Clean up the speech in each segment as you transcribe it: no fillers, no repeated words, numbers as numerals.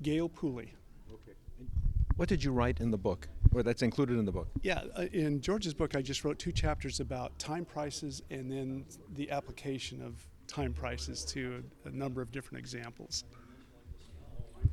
Gale Pooley. Okay. What did you write in the book, or that's included in the book? Yeah, in George's book, I just wrote 2 chapters about time prices and then the application of time prices to a number of different examples.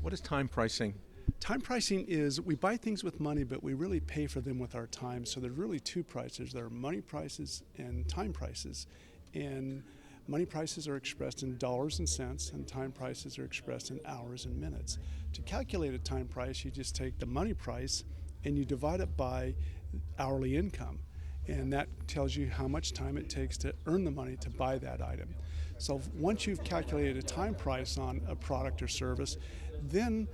What is time pricing? Time pricing is we buy things with money, but we really pay for them with our time. So there's really 2 prices. There are money prices and time prices. And money prices are expressed in dollars and cents, and time prices are expressed in hours and minutes. To calculate a time price, you just take the money price and you divide it by hourly income. And that tells you how much time it takes to earn the money to buy that item. So once you've calculated a time price on a product or service, then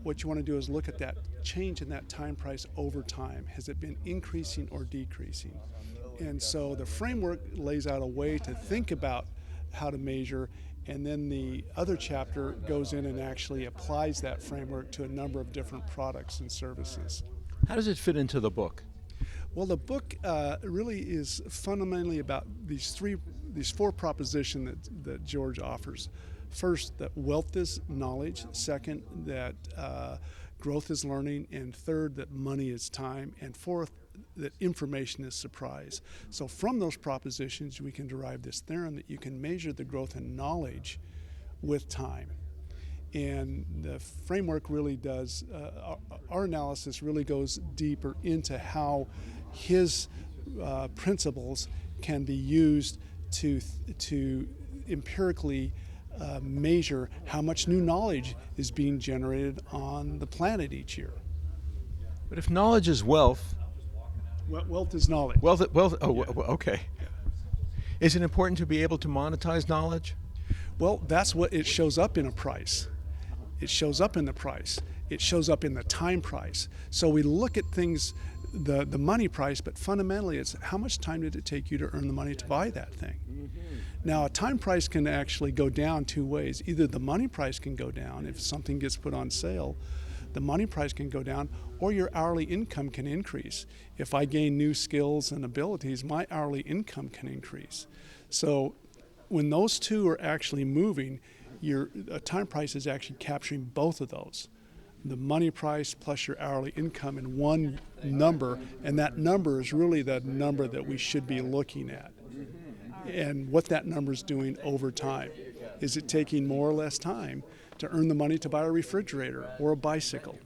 what you want to do is look at that change in that time price over time. Has it been increasing or decreasing? And so the framework lays out a way to think about how to measure, and then the other chapter goes in and actually applies that framework to a number of different products and services. How does it fit into the book? Well, the book really is fundamentally about these 4 propositions that George offers. First, that wealth is knowledge. Second, that growth is learning. And third, that money is time. And fourth, that information is surprise. So from those propositions, we can derive this theorem that you can measure the growth in knowledge with time. And the framework really does, our analysis really goes deeper into how his principles can be used to empirically measure how much new knowledge is being generated on the planet each year. But if knowledge is wealth, wealth is knowledge. Okay. Is it important to be able to monetize knowledge? Well, that's what it shows up in a price. It shows up in the price. It shows up in the time price. So we look at things, the money price, but fundamentally it's how much time did it take you to earn the money to buy that thing? Mm-hmm. Now, a time price can actually go down 2 ways. Either the money price can go down if something gets put on sale, the money price can go down, or your hourly income can increase. If I gain new skills and abilities, my hourly income can increase. So when those 2 are actually moving, your time price is actually capturing both of those. The money price plus your hourly income in one number, and that number is really the number that we should be looking at. And what that number is doing over time. Is it taking more or less time to earn the money to buy a refrigerator or a bicycle?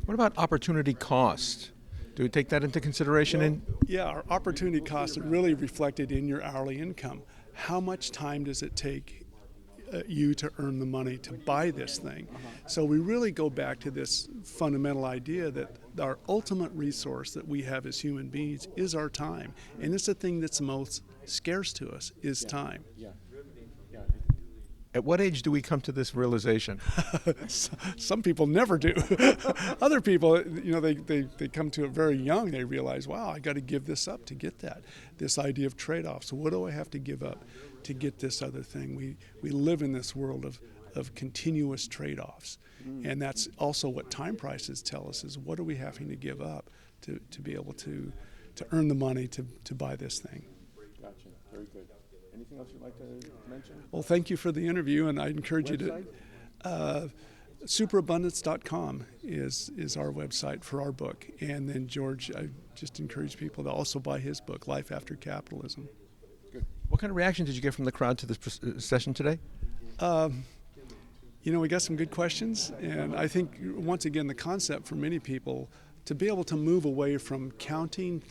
What about opportunity cost? Do we take that into consideration? Yeah, our opportunity costs are really reflected in your hourly income. How much time does it take you to earn the money to buy this thing? So we really go back to this fundamental idea that our ultimate resource that we have as human beings is our time. And it's the thing that's most scarce to us is time. At what age do we come to this realization? Some people never do. Other people, they come to it very young. They realize, wow, I got to give this up to get that. This idea of trade-offs. So what do I have to give up to get this other thing? We live in this world of continuous trade-offs. And that's also what time prices tell us is what are we having to give up to be able to earn the money to buy this thing. Gotcha. Very good. Anything else you'd like to mention? Well, thank you for the interview, and I encourage you to. Superabundance.com is our website for our book, and then George, I just encourage people to also buy his book, Life After Capitalism. Good. What kind of reaction did you get from the crowd to this session today? We got some good questions, and I think once again the concept for many people to be able to move away from counting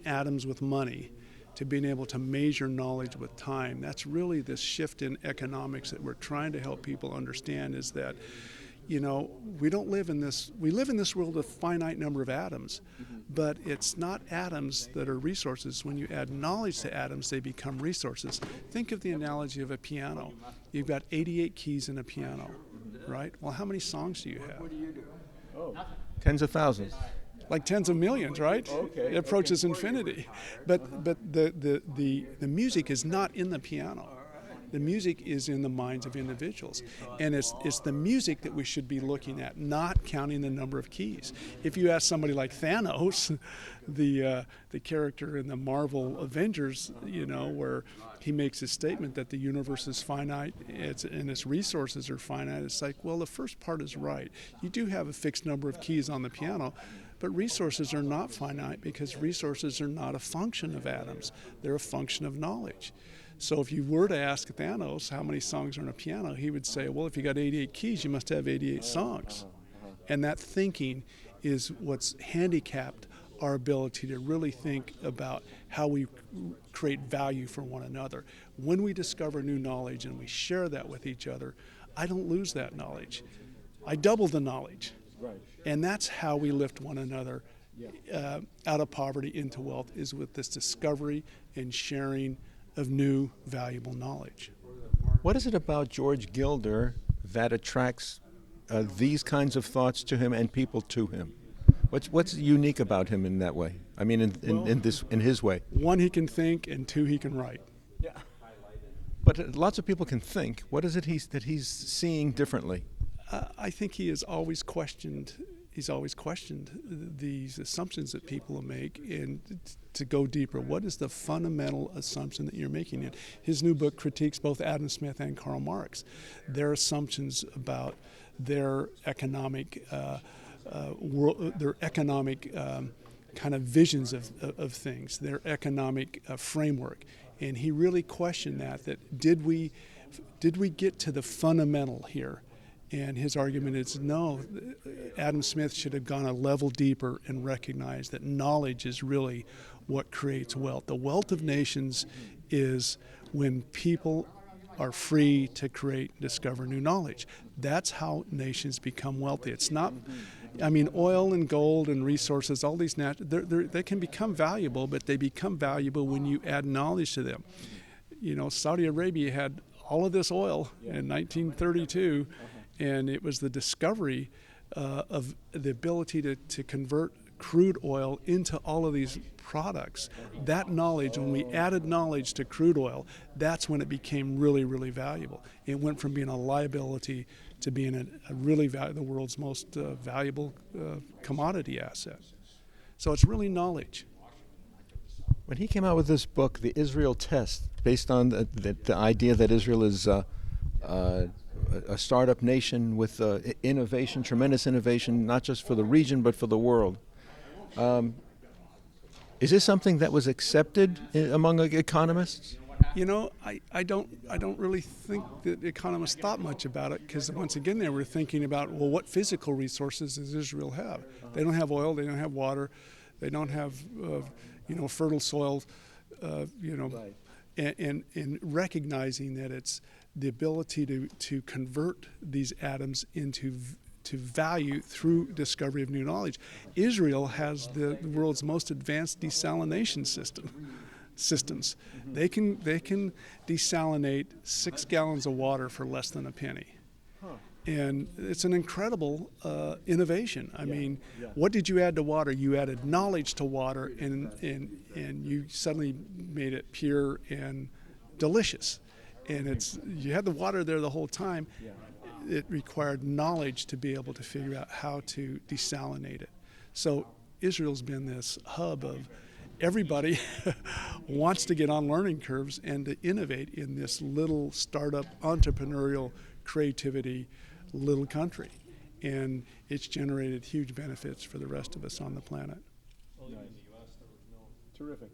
atoms with money to being able to measure knowledge with time. That's really this shift in economics that we're trying to help people understand is that, we live in this world of finite number of atoms, but it's not atoms that are resources. When you add knowledge to atoms, they become resources. Think of the analogy of a piano. You've got 88 keys in a piano, right? Well, how many songs do you have? Tens of thousands. Like tens of millions, right? Okay. It approaches infinity. But the music is not in the piano. The music is in the minds of individuals. And it's the music that we should be looking at, not counting the number of keys. If you ask somebody like Thanos, the character in the Marvel Avengers, where he makes a statement that the universe is finite and its resources are finite, it's like, well, the first part is right. You do have a fixed number of keys on the piano, but resources are not finite because resources are not a function of atoms. They're a function of knowledge. So if you were to ask Thanos how many songs are on a piano, he would say, well, if you got 88 keys, you must have 88 songs. And that thinking is what's handicapped our ability to really think about how we create value for one another. When we discover new knowledge and we share that with each other, I don't lose that knowledge. I double the knowledge. Right. And that's how we lift one another out of poverty into wealth, is with this discovery and sharing of new, valuable knowledge. What is it about George Gilder that attracts these kinds of thoughts to him and people to him? What's unique about him in that way? I mean, in his way. One, he can think, and two, he can write. Yeah. But lots of people can think. What is it that he's seeing differently? I think he has always questioned. He's always questioned these assumptions that people make, and to go deeper, what is the fundamental assumption that you're making? And his new book critiques both Adam Smith and Karl Marx, their assumptions about their economic kind of visions of things, their economic framework. And he really questioned that did we get to the fundamental here? And his argument is no, Adam Smith should have gone a level deeper and recognized that knowledge is really what creates wealth. The wealth of nations is when people are free to create and discover new knowledge. That's how nations become wealthy. It's not, oil and gold and resources, all these they can become valuable, but they become valuable when you add knowledge to them. Saudi Arabia had all of this oil in 1932. And it was the discovery of the ability to convert crude oil into all of these products. That knowledge, when we added knowledge to crude oil, that's when it became really, really valuable. It went from being a liability to being a really the world's most valuable commodity asset. So it's really knowledge. When he came out with this book, The Israel Test, based on the idea that Israel is a startup nation with innovation, tremendous innovation, not just for the region but for the world. Is this something that was accepted among economists? I don't really think that economists thought much about it, because once again they were thinking about, well, what physical resources does Israel have? They don't have oil, they don't have water, they don't have fertile soil, Right. and recognizing that it's the ability to convert these atoms into value through discovery of new knowledge. Israel has the world's most advanced desalination systems. They can desalinate 6 gallons of water for less than a penny. And it's an incredible innovation. What did you add to water? You added knowledge to water, and you suddenly made it pure and delicious. And you had the water there the whole time. It required knowledge to be able to figure out how to desalinate it. So Israel's been this hub of everybody wants to get on learning curves and to innovate in this little startup entrepreneurial creativity little country. And it's generated huge benefits for the rest of us on the planet. Terrific.